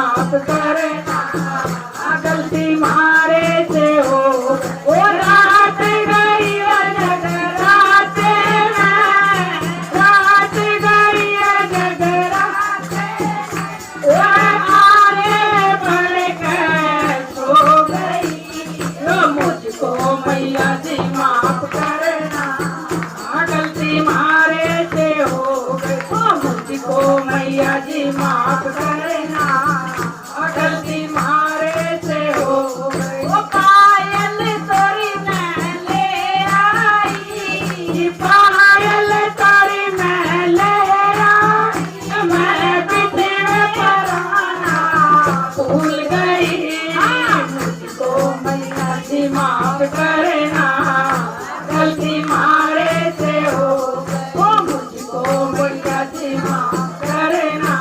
माफ करना, गलती मारे से हो। ओ रात गई जगराते में, रात गई जगराते, ओ आने पड़ के सो गई। मुझको मैया जी माफ करना, गलती मारे से हो गई। मुझको मैया जी माफ करना, गलती मारे से हो गई। ओ पायल तोरी मैं ले आई, पायल तोरी मैं ले आई, मैं पीछे पराना भूल गई। मुझको मैया जी माफ करना, गलती मारे से हो। ओ मुझको मैया जी माफ करना,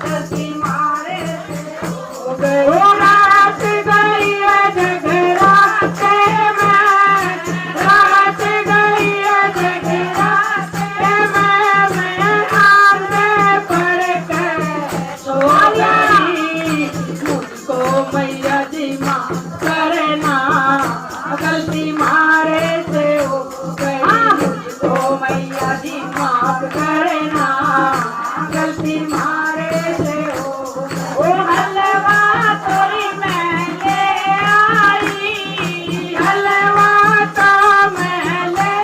गलती मारे से हो गई। ओ रात गई जगराते में, रात गई जगराते में, मैं आने पड़ के सो गई। मुझको मैया जी माफ करना, गलती मारे से हो गई। मुझको मैया जी माफ करना, गलती मारे से हो गई। ओ हलवा तोरी मैं ले आई, हलवा तो मैं ले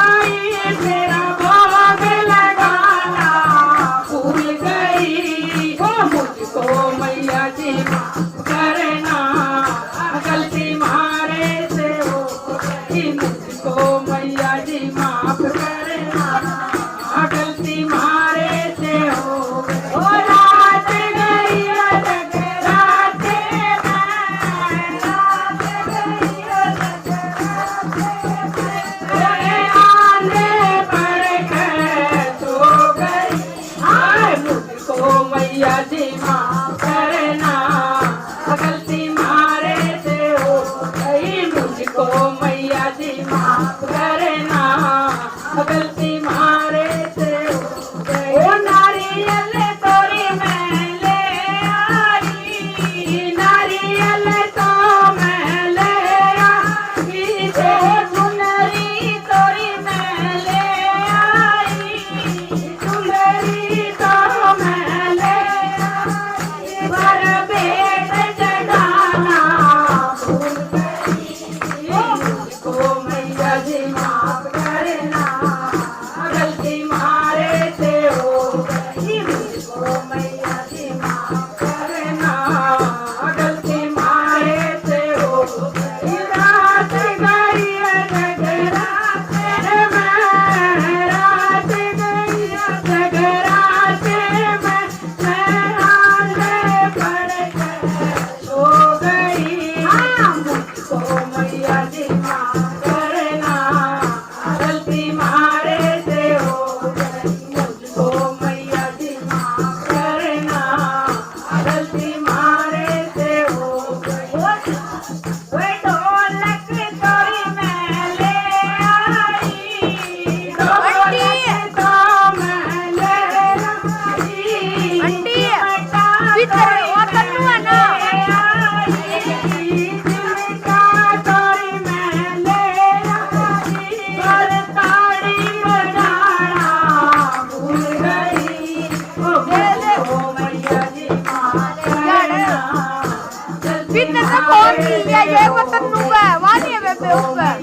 आई, मेरा भोग लगाना भूल गई। ओ मुझको मैया जी माफ करना, गलती मारे से हो गई। मुझको मैया जी माफ करना, गलती मारे से हो गई। ओ रात गई जगराते में, रात गई जगराते में, आने पड़ के सो गई। हाय मुझको मैया जी माफ करना, गलती मारे से हो गई। मुझको मैया जी माफ करना, गलती मारे से हो गई। ओ नारियल तोरी मैं ले आई, नारियल तो मैं ले आई, सुनरी तोरी मैं ले आई, सुनरी तो मैं ले आई, पर भेंट चढ़ाना भूल गई। मुझको मैया जी माफ करना, गलती मारे से हो गई। मुझको मैया जी माफ करना, गलती मारे से हो गई। रात गई जगराते में, रात गई जगराते में, मैं आने पड़ के सो गई। मुझको मैया जी माफ करना, गलती मारे से हो गई। मुझको मैया जी माफ करना, गलती मारे से हो गई। ओए ढोलक तोरी मैं ले आई, ढोलक तो मैं ले आई, चिमटा तोरी मैं ले आई, पर ताड़ी बजाना भूल गई। मुझको मैया जी माफ करना, Fitness na konti, ya, ya, watan nunga, wani ya bebe uga.